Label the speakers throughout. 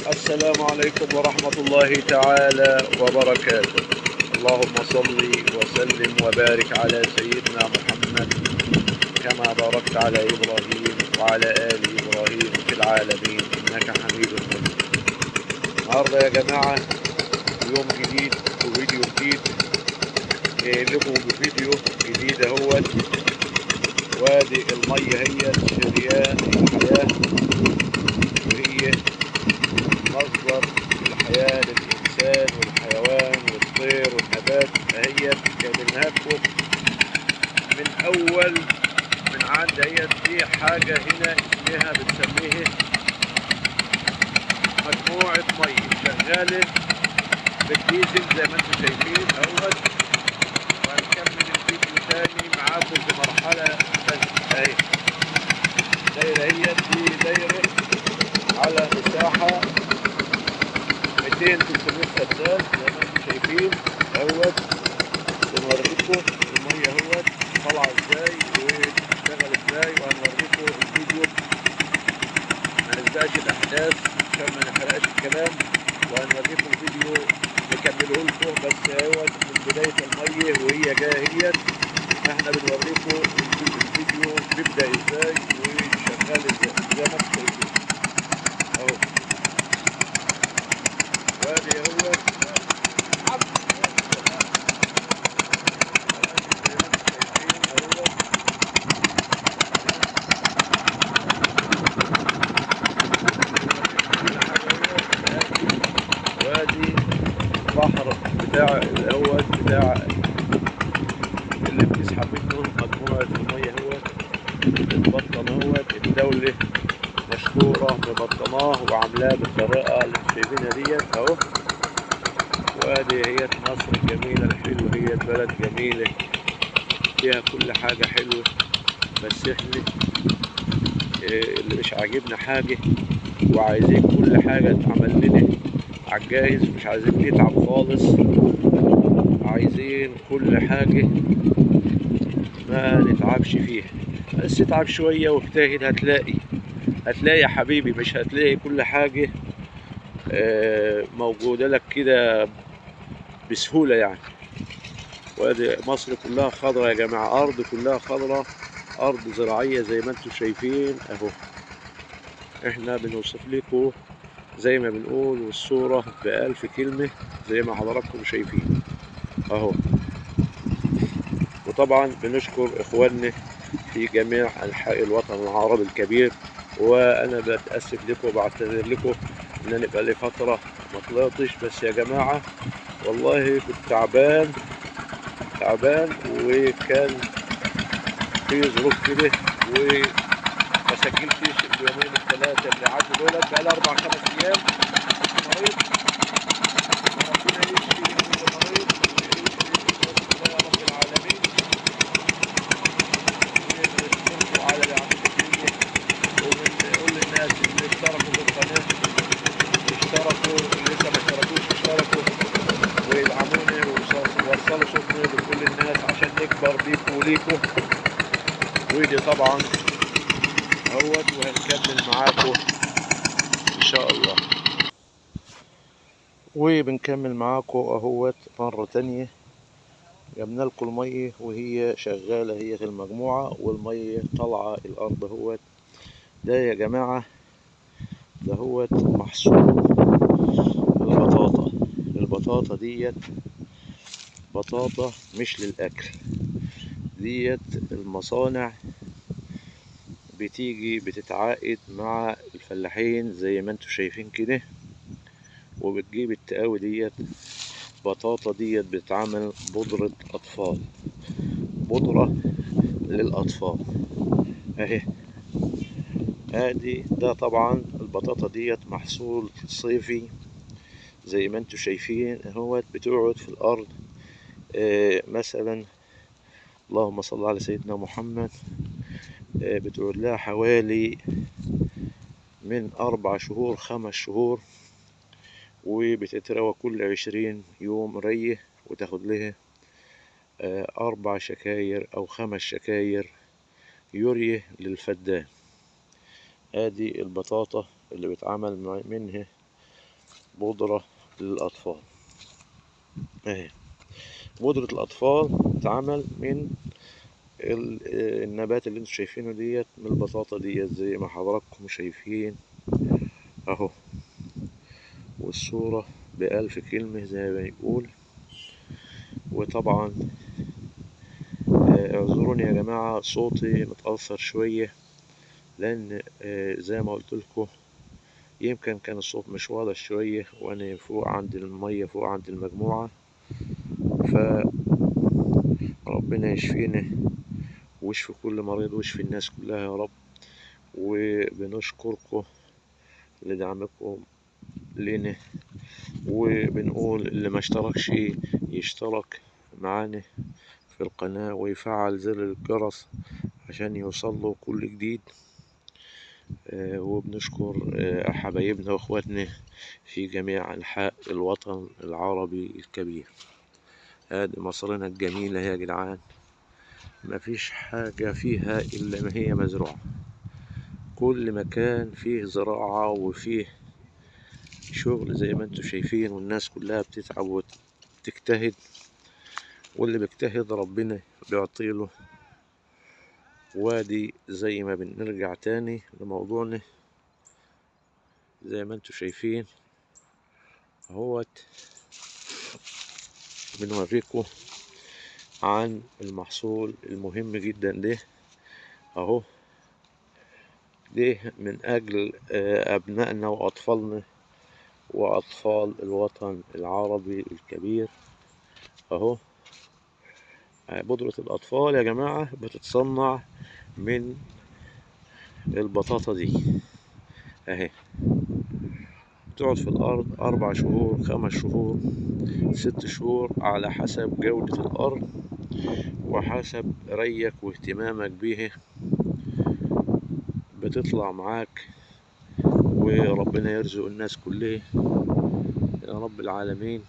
Speaker 1: السلام عليكم ورحمة الله تعالى وبركاته. اللهم صل وسلم وبارك على سيدنا محمد كما باركت على إبراهيم وعلى آل إبراهيم في العالمين إنك حميد مجيد. النهارده يا جماعة يوم جديد وفيديو جديد، جاي لكم بفيديو جديد اهوت. وادي المية هي شريان الحياة، وهي مصدر الحياة للإنسان والحيوان والطير والنبات. فهي جايبينها لكم من أول من عند هي في حاجة هنا اسمها بنسميها مجموعة مية شغالة بالديزل زي ما انتم شايفين اهوت. وهنكمل الفيديو تاني معاكم بمرحلة اهي. دايرة هي دي دايرة على مساحة 200-300 فدان زي ما انتم شايفين اهوت. بنوريكم المية اهوت طالعة ازاي وبتشتغل ازاي، وهنوريكم الفيديو ما نسبقش الاحداث عشان ما نحرقش الكلام، وهنوريكم الفيديو نكمله لكم. بس اهوت من بداية المية وهي جاية احنا بنوريكم الفيديو بيبدأ ازاي وشغال ازاي زي ما انتم شايفين اهو. وادي اهوت وادي البحر بتاع الاول بتاع اللي بتسحب منه مجموعة المية اهوت. البطن اهوت الدولة مشكورة مبطناه وعاملاه بالطريقة اللي انتم شايفينها ديت اهو. وادي هي مصر الجميلة الحلوة، هي بلد جميلة فيها كل حاجة حلوة. بس احنا اللي مش عاجبنا حاجة وعايزين كل حاجة تعمل لنا عالجاهز، مش عايزين نتعب خالص، عايزين كل حاجة ما نتعبش فيها. بس اتعب شوية واجتهد هتلاقي يا حبيبي، مش هتلاقي كل حاجة موجودة لك كده بسهولة يعني. وادي مصر كلها خضرة يا جماعة، أرض كلها خضرة، أرض زراعية زي ما انتم شايفين أهو. احنا بنوصف لكم زي ما بنقول، والصورة بألف كلمة زي ما حضراتكم شايفين أهو. وطبعا بنشكر إخواننا في جميع أنحاء الوطن العربي الكبير. وأنا بتأسف لكم وبعتذر لكم إن أنا بقالي فترة ما طلعتش، بس يا جماعة والله كنت تعبان وكان في ظروف كده وما سجلتش اليومين الثلاثة اللي عدوا دولت. بقالي 4-5 أيام مريض، وربنا يشفي كل مريض ويشفي يا رب العالمين. ونشكركم على دعمكم، وبنقول للناس اللي اشتركوا في القناة اشتركوا، اللي لسه ما اشتركوش اشتركوا ويدعمونا ويوصلوا صوتنا لكل الناس عشان نكبر بيكم وليكم. ودي طبعا اهوت، وهنكمل معاكم ان شاء الله. وبنكمل معاكم اهوت مرة تانية. جبنا لكم المية وهي شغالة هي في المجموعة، والمية طالعة الارض اهوت. ده يا جماعة ده هوت محصول البطاطا. البطاطا ديت بطاطا مش للأكل، ديت المصانع بتيجي بتتعاقد مع الفلاحين زي ما انتم شايفين كده، وبتجيب التقاوي ديت. بطاطا ديت بتتعمل بودرة أطفال، بودرة للأطفال اهي. ادي ده طبعا البطاطا ديت محصول صيفي زي ما انتم شايفين اهوت. بتقعد في الأرض مثلا اللهم صل على سيدنا محمد، بتقعد لها حوالي من 4 شهور 5 شهور، وبتتروى كل 20 يوم ريه، وتاخد لها 4 شكاير أو 5 شكاير يوريا للفدان. ادي البطاطا اللي بيتعمل منها بودرة للأطفال اهي. بودرة الأطفال تتعمل من النبات اللي انتوا شايفينه ديت، من البطاطا ديت زي ما حضراتكم شايفين اهو. والصورة بألف كلمة زي ما يقول. وطبعا اعذروني يا جماعة صوتي متأثر شوية، لأن زي ما قلت لكم يمكن كان الصوت مش واضح شوية وأنا فوق عند المية، فوق عند المجموعة. فربنا يشفينا ويشفي كل مريض ويشفي الناس كلها يا رب. وبنشكركم لدعمكم لنا، وبنقول اللي ما اشتركش يشترك معانا في القناة ويفعل زر الجرس عشان يوصله كل جديد. وبنشكر حبايبنا واخواتنا في جميع أنحاء الوطن العربي الكبير. هذه مصرنا الجميلة يا جدعان، مفيش حاجة فيها إلا ما هي مزروعة. كل مكان فيه زراعة وفيه شغل زي ما انتوا شايفين، والناس كلها بتتعب وتجتهد، واللي بيجتهد ربنا بيعطيله. وادي زي ما بنرجع تاني لموضوعنا زي ما انتوا شايفين اهوت، بنوريكم عن المحصول المهم جدا ده اهو. ده من اجل ابنائنا واطفالنا واطفال الوطن العربي الكبير اهو. بودرة الاطفال يا جماعة بتتصنع من البطاطا دي اهي. بتقعد في الارض 4 شهور 5 شهور 6 شهور على حسب جودة الارض وحسب ريك واهتمامك بيه. بتطلع معاك وربنا يرزق الناس كلها يا رب العالمين.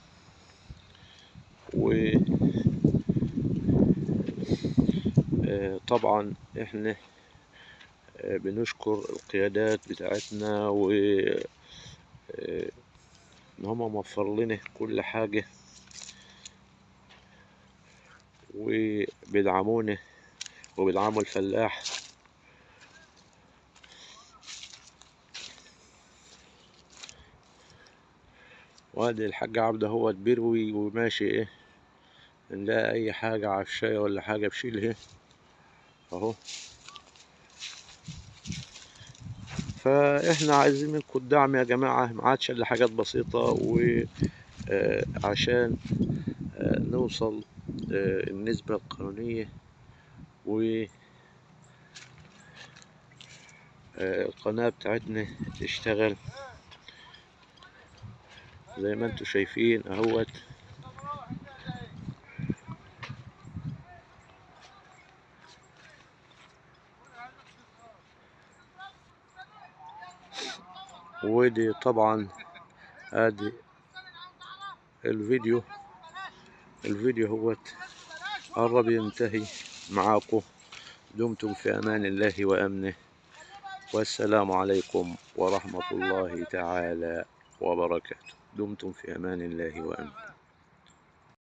Speaker 1: وطبعا احنا بنشكر القيادات بتاعتنا و ان هم موفر لنا كل حاجة وبيدعمونا وبيدعموا الفلاح. وادي الحاج عبده هو بيروي وماشي ايه، نلاقي اي حاجة عفشاية ولا حاجة بشيلها اهو. فاحنا عايزين منكم الدعم يا جماعة، ما عادش الا حاجات بسيطة وعشان نوصل النسبة القانونية والقناة بتاعتنا تشتغل زي ما انتوا شايفين اهوت. ودي طبعا ادي الفيديو هوت قرب ينتهي معاكم. دمتم في امان الله وامنه، والسلام عليكم ورحمة الله تعالى وبركاته. دمتم في امان الله وامنه.